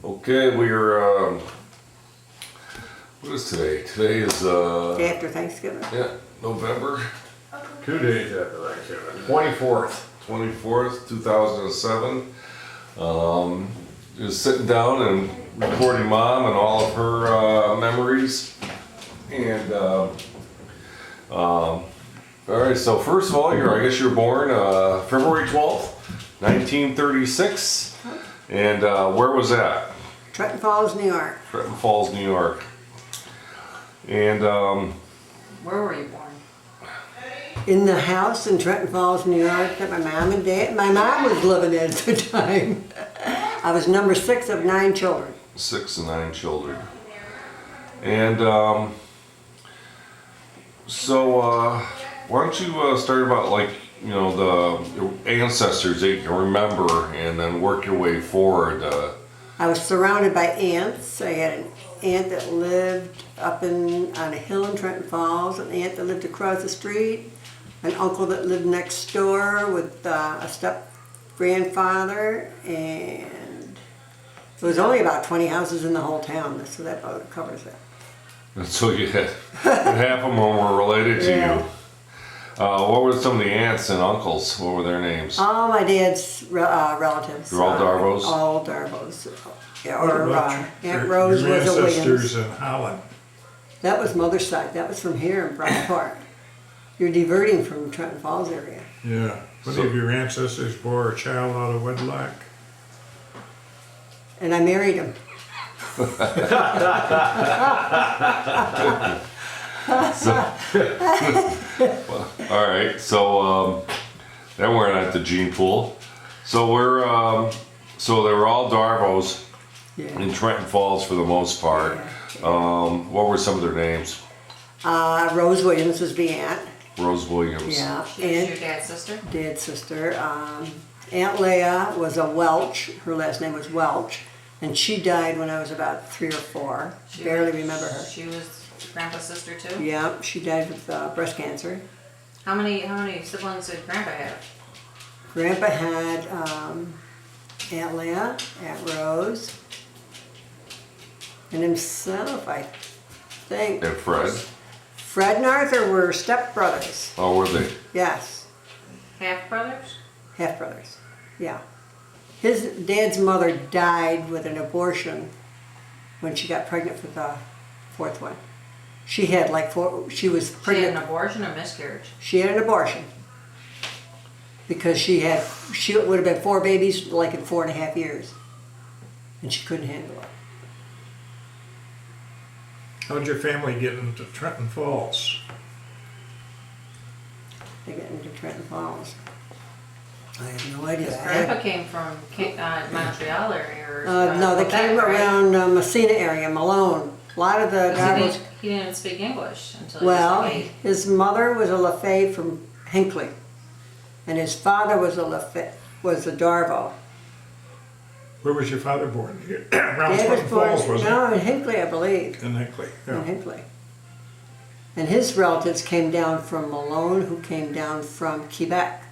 Okay, we're, what is today? Today is, Day after Thanksgiving. yeah, November 2 days after Thanksgiving, 24th. 24th, 2007. Just sitting down and recording Mom and all of her memories. And, all right, so first of all, I guess you're born February 12th, 1936. And where was that? Trenton Falls, New York. Trenton Falls, New York. And Where were you born? In the house in Trenton Falls, New York that my mom was living in at the time. I was number 6 of 9 children. 6 and 9 children. And so why don't you start about the ancestors that you can remember and then work your way forward. I was surrounded by aunts. I had an aunt that lived up on a hill in Trenton Falls, an aunt that lived across the street, an uncle that lived next door with a step-grandfather, and there was only about 20 houses in the whole town, so that about covers that. And so you had half of them were related to Yeah. you. What were some of the aunts and uncles? What were their names? All my dad's relatives. They're all Darvos? All Darvos. Yeah, What or about Aunt Rose your was a Williams. ancestors in Holland? That was mother's side. That was from here in Brockport. You're diverting from Trenton Falls area. Yeah. Many So- of your ancestors bore a child out of wedlock. And I married him. All right, so then we're at the gene pool. So so they were all Darvos Yeah. in Trenton Falls for the most part. What were some of their names? Rose Williams was the aunt. Rose Williams. Yeah. She was And your dad's sister? dad's sister. Aunt Leah was a Welch. Her last name was Welch. And she died when I was about 3 or 4. She Barely was- remember her. She was Grandpa's sister too? Yeah, she died with breast cancer. How many siblings did Grandpa have? Grandpa had Aunt Leah, Aunt Rose, and himself, I think. And Fred. Fred and Arthur were stepbrothers. Oh, were they? Yes, Half brothers? half brothers. Yeah. His dad's mother died with an abortion when she got pregnant with the 4th one. She had like 4. She was She had pregnant. an abortion or miscarriage? She had an abortion because she would have been 4 babies like in 4.5 years, and she couldn't handle it. How'd your family get into Trenton Falls? They got into Trenton Falls. I have no idea. Grandpa came from Montreal area or? No, they Quebec, came right? around Messina area, Malone. A lot of the 'Cause Darvos. he didn't speak English until he Well, was like 8. his mother was a LaFave from Hinckley, and his father was a Darvo. Where was your father born? Around Dad was Trenton Falls, born wasn't no in Hinckley, I believe. he? In Hinckley, In yeah. Hinckley. And his relatives came down from Malone, who came down from Quebec.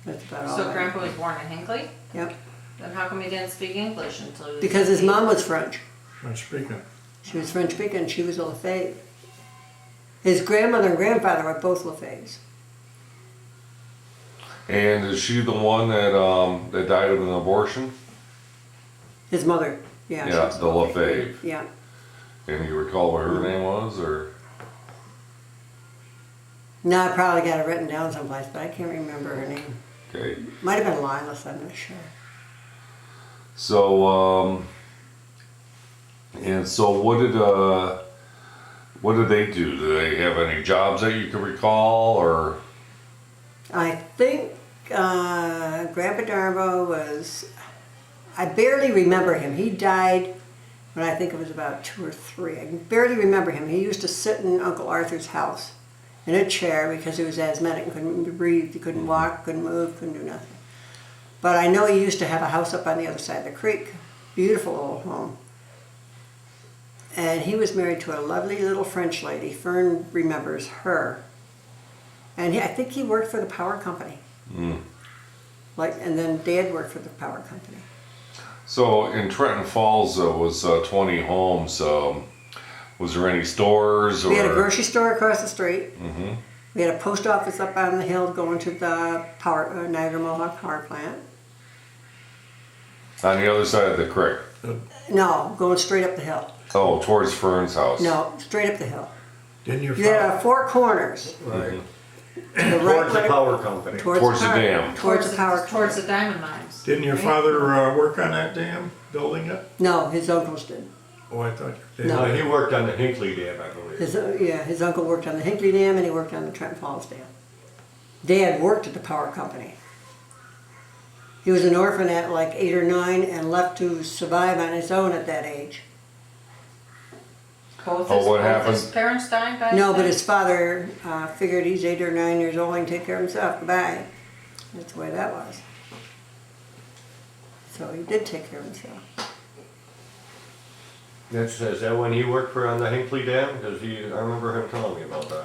That's about all. So I Grandpa know. was born in Hinckley? Yep. Then how come he didn't speak English until he was Because his 8? mom was French. French speaking. She was French speaking, she was a LaFave. His grandmother and grandfather were both LaFaves. And is she the one that died of an abortion? His mother, yeah. she Yeah, was the LaFave. Yeah. And you recall what her name was, or? No, I probably got it written down someplace, but I can't remember her name. Okay. Might have been Lilas, I'm not sure. So, and so what did they do? Do they have any jobs that you can recall, or? I think Grandpa Darbo was, I barely remember him. He died when I think it was about 2 or 3. I can barely remember him. He used to sit in Uncle Arthur's house in a chair because he was asthmatic and couldn't breathe. He couldn't walk, couldn't move, couldn't do nothing. But I know he used to have a house up on the other side of the creek. Beautiful old home. And he was married to a lovely little French lady. Fern remembers her. And I think he worked for the power company. Mm. And then Dad worked for the power company. So in Trenton Falls, was 20 homes. Was there any stores or? We had a grocery store across the street. We had a post office up on the hill going to the Niagara Mohawk power plant. On the other side of the creek? No, going straight up the hill. Oh, towards Fern's house? No, straight up the hill. Didn't your You had father? four corners. Right. To the Towards the right, power company. Towards the dam. Towards the power. Towards the diamond mines. Didn't your right? father work on that dam, building it? No, his uncles did. Oh, I thought you did. No. He worked on the Hinkley Dam, I believe. His uncle worked on the Hinkley Dam and he worked on the Trenton Falls Dam. Dad worked at the power company. He was an orphan at like 8 or 9 and left to survive on his own at that age. Both Oh, his, what both his happened? parents died back No, but then? his father figured he's 8 or 9 years old and can take care of himself. Goodbye. That's the way that was. So he did take care of himself. Is that when he worked on the Hinkley Dam? Because I remember him telling me about that.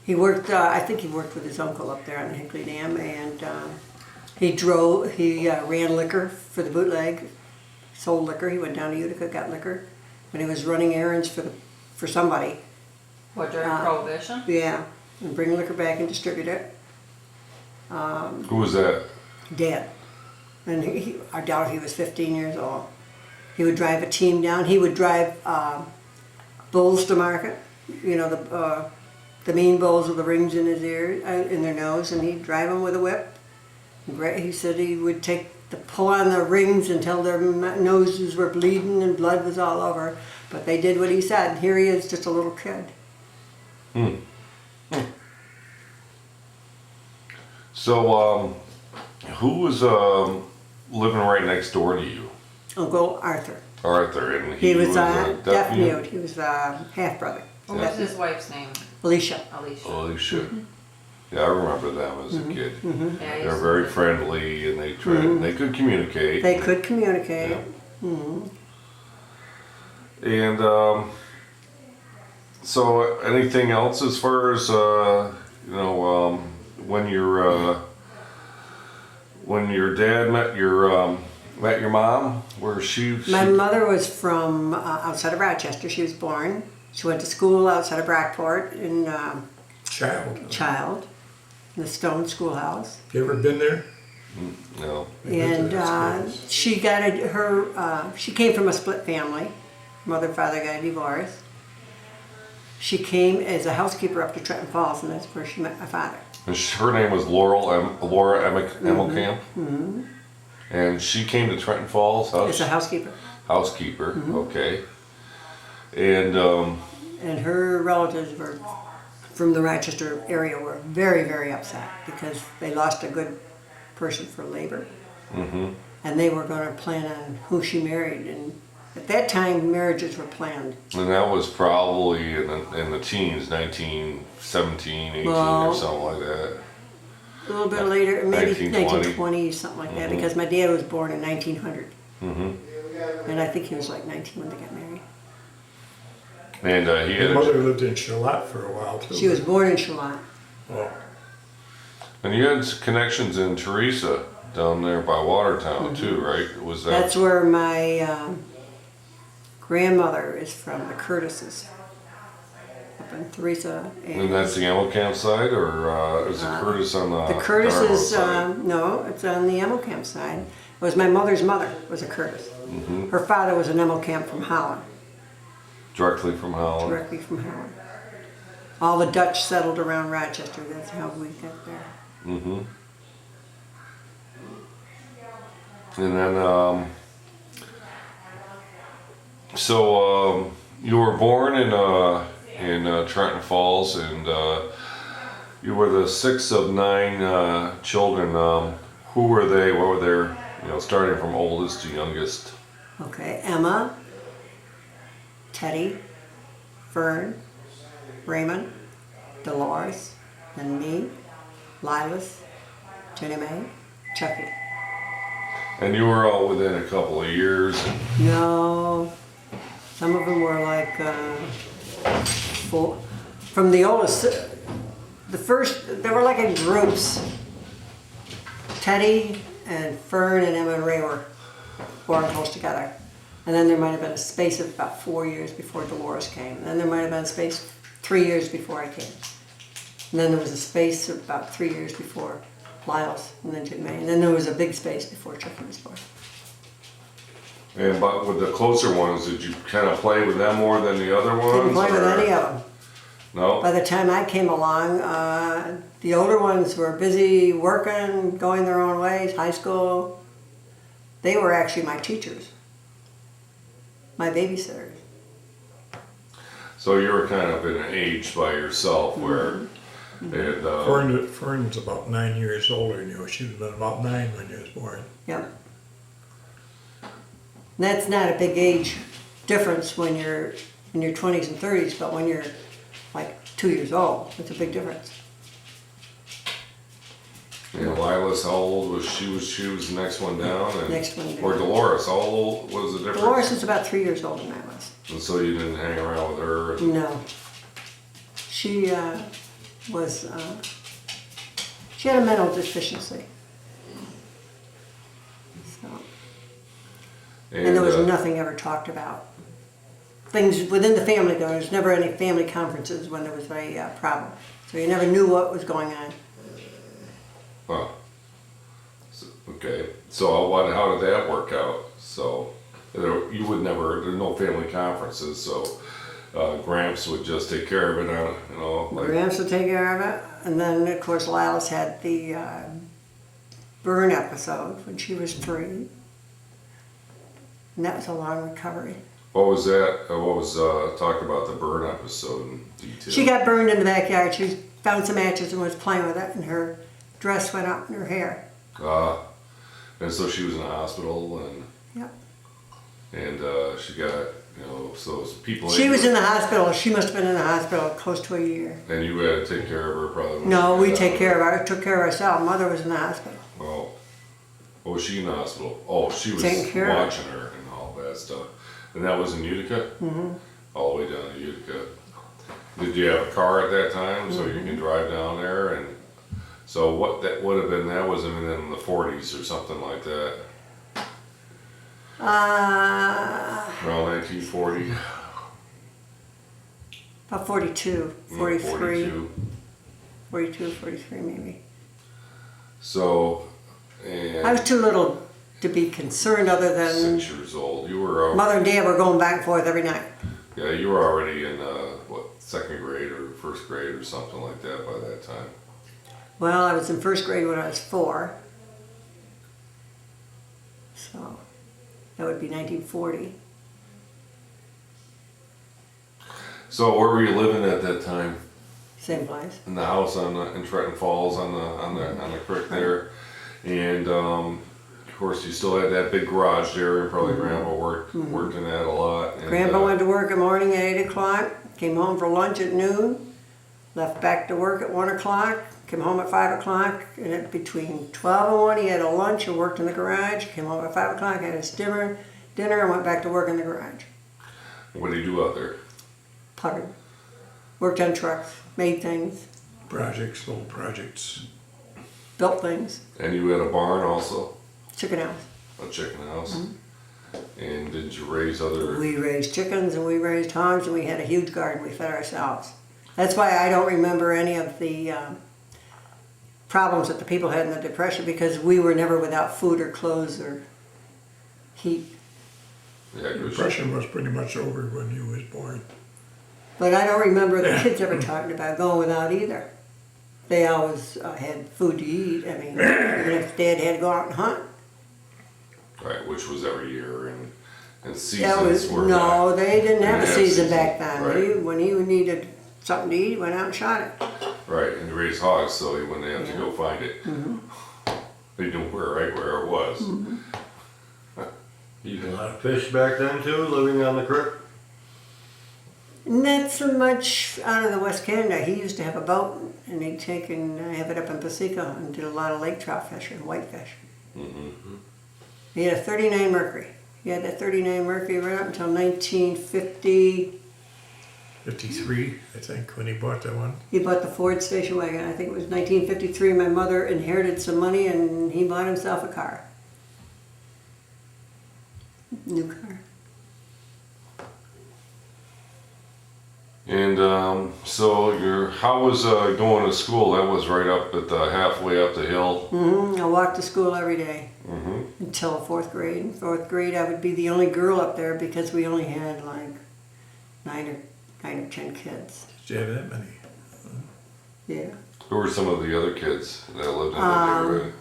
He worked, I think he worked with his uncle up there on the Hinkley Dam, and he ran liquor for the bootleg, sold liquor. He went down to Utica, got liquor. When he was running errands for somebody, What, during Prohibition? yeah, and bring liquor back and distribute it. Who was that? Dad. And I doubt he was 15 years old. He would drive a team down. He would drive bulls to market, you know, the mean bulls with the rings in his ear, in their nose, and he'd drive them with a whip. He said he would pull on the rings until their noses were bleeding and blood was all over. But they did what he said. And here he is, just a little kid. So, who was living right next door to you? Uncle Arthur. Arthur, and He was a deaf mute. He was a half brother. What was his wife's name? Alicia. Alicia. Oh, shit. Yeah, I remember them as a kid. Yeah, he They used were to very live- friendly, and they could communicate. They could communicate. And so, anything else as far as when your dad met your mom, where she? My mother was from outside of Rochester. She was born. She went to school outside of Brockport in Child, in the Stone Schoolhouse. You ever been there? No. And she she came from a split family. Mother and father got a divorce. She came as a housekeeper up to Trenton Falls, and that's where she met my father. And her name was Laura Emmelkamp. And she came to Trenton Falls. As a housekeeper. Housekeeper. Okay. And And her relatives were from the Rochester area were very, very upset because they lost a good person for labor. And they were going to plan on who she married. And at that time, marriages were planned. that was probably in the teens, 1917, 18, Well, or something like that. A little bit later, maybe 1920. 1920, something like that, because my dad was born in 1900. And I think he was like 19 when they got married. And he Your had mother lived in Charlotte for a while too. She was born in Charlotte. Oh, and you had connections in Teresa down there by Watertown too, right? Was that? That's where my grandmother is from, the Curtises. Up in Teresa. And that's the Emmelkamp side, or is it Curtis on the? The Curtises, Darrow side? no, it's on the Emmelkamp side. It was my mother's mother was a Curtis. Her father was an Emmelkamp from Holland, Directly from Holland. directly from Holland. All the Dutch settled around Rochester. That's how we got there. And then, so you were born in Trenton Falls, and you were the sixth of 9 children. Who were they? What were their, starting from oldest to youngest? Okay, Emma, Teddy, Fern, Raymond, Dolores, and me, Lilas, Jenny Mae, Chucky. And you were all within a couple of years. No, some of them were like from the oldest. The first, they were like in groups. Teddy and Fern and Emma and Ray were born close together. And then there might have been a space of about 4 years before Dolores came. And then there might have been a space 3 years before I came. And then there was a space of about 3 years before Lyles, and then Jim May. And then there was a big space before Chucky was born. And but with the closer ones, did you kind of play with them more than the other ones? Didn't play with or- any of them. No? By the time I came along, the older ones were busy working, going their own ways, high school. They were actually my teachers, my babysitters. So you were kind of in an age by yourself where it, Fern's about 9 years older than you. She was about 9 when you was born. Yep. That's not a big age difference when you're in your 20s and 30s, but when you're like 2 years old, it's a big difference. and Lila's, how old was she? She was the next one down? And, Next one down. Or Dolores, how old was the difference? Dolores is about 3 years older than I was. And so you didn't hang around with her? And, No. She was, she had a mental deficiency. So, and there was nothing ever talked about. Things within the family, there was never any family conferences when there was a problem. So you never knew what was going on. Huh. So, okay. So how did that work out? So you would never, there's no family conferences, so Gramps would just take care of it, you know, like, Gramps would take care of it. And then, of course, Lilas had the burn episode when she was 3. And that was a long recovery. what was that? What was, talk about the burn episode in detail? She got burned in the backyard. She found some matches and was playing with it, and her dress went up in her hair. And so she was in the hospital Yep. and she got, you know, so people. She was in the hospital. She must have been in the hospital close to a year. And you had to take care of her probably. when No, she we got take out. care of her. Took care of ourselves. Mother was in the hospital. Oh. Oh, was she in the hospital? Oh, she was Taking care of her. watching her and all that stuff. And that was in Utica? Mm-hmm. All the way down to Utica. Did you have a car at that time so you can drive down there? And so what that would have been, that was in the 40s or something like that. Around 1940. About 42, 43, 42. 42, 43 maybe. So, I and was too little to be concerned other than 6 years old. You were, Mother and Dad were going back and forth every night. yeah, you were already in, second grade or first grade or something like that by that time. Well, I was in first grade when I was 4. So that would be 1940. So where were you living at that time? Same place. In the house in Trenton Falls on the creek there, and of course you still had that big garage there, and probably Grandpa worked in that a lot. And, Grandpa went to work in the morning at 8 o'clock, came home for lunch at noon, left back to work at 1 o'clock, came home at 5 o'clock, and at between 12 and 1 he had a lunch and worked in the garage, came home at 5 o'clock, had his dinner, and went back to work in the garage. What did he do out there? Puttered. Worked on trucks, made things, Projects, little projects. built things, And you had a barn also, chicken house. a chicken house. And did you raise other? We raised chickens and we raised hogs and we had a huge garden. We fed ourselves. That's why I don't remember any of the problems that the people had in the Depression, because we were never without food or clothes or heat. Yeah, 'cause Depression was pretty much over when you was born. But I don't remember the kids ever talking about going without either. They always had food to eat. I mean, even if Dad had to go out and hunt. right, which was every year, and seasons That was, were no, back. they didn't have a Didn't have season season, back then. right. When he needed something to eat, he went out and shot it. Right, and you raised hogs, so he wouldn't have to Yeah. go find it. They knew where it was. You had a lot of fish back then too, living on the creek. Not so much out of the West Canada. He used to have a boat, and he'd take and have it up in Pasica and did a lot of lake trout fishing, whitefish. He had a 39 Mercury. He had that 39 Mercury right up until 1950. 53, I think, when he bought that one. He bought the Ford station wagon. I think it was 1953. My mother inherited some money, and he bought himself a car. New car. And so how was going to school? That was right up at the halfway up the hill. I walked to school every day Mm-hmm. until fourth grade. In fourth grade, I would be the only girl up there because we only had like nine or 10 kids. Did you have that many? Yeah. Who were some of the other kids that lived in the neighborhood?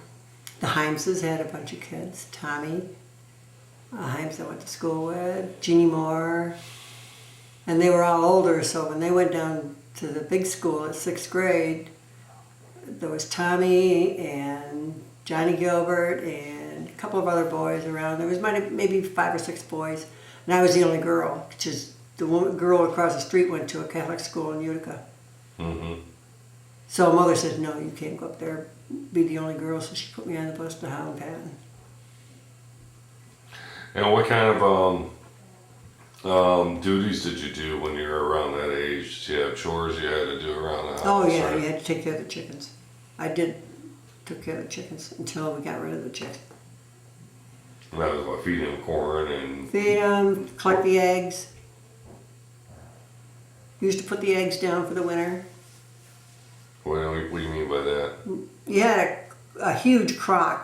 The Himeses had a bunch of kids. Tommy Himes I went to school with, Jeannie Moore, and they were all older. So when they went down to the big school at sixth grade, there was Tommy and Johnny Gilbert and a couple of other boys around. There was maybe 5 or 6 boys, and I was the only girl, which is the girl across the street went to a Catholic school in Utica. Mm-hmm. So mother said, no, you can't go up there, be the only girl, so she put me on the bus to Highland Patton. And what kind of duties did you do when you were around that age? Did you have chores you had to do around the house? Oh yeah, or- you had to take care of the chickens. I took care of the chickens until we got rid of the chickens. And that was what, feeding them corn and Feed them, collect the eggs. Used to put the eggs down for the winter. what do you mean by that? You had a huge crock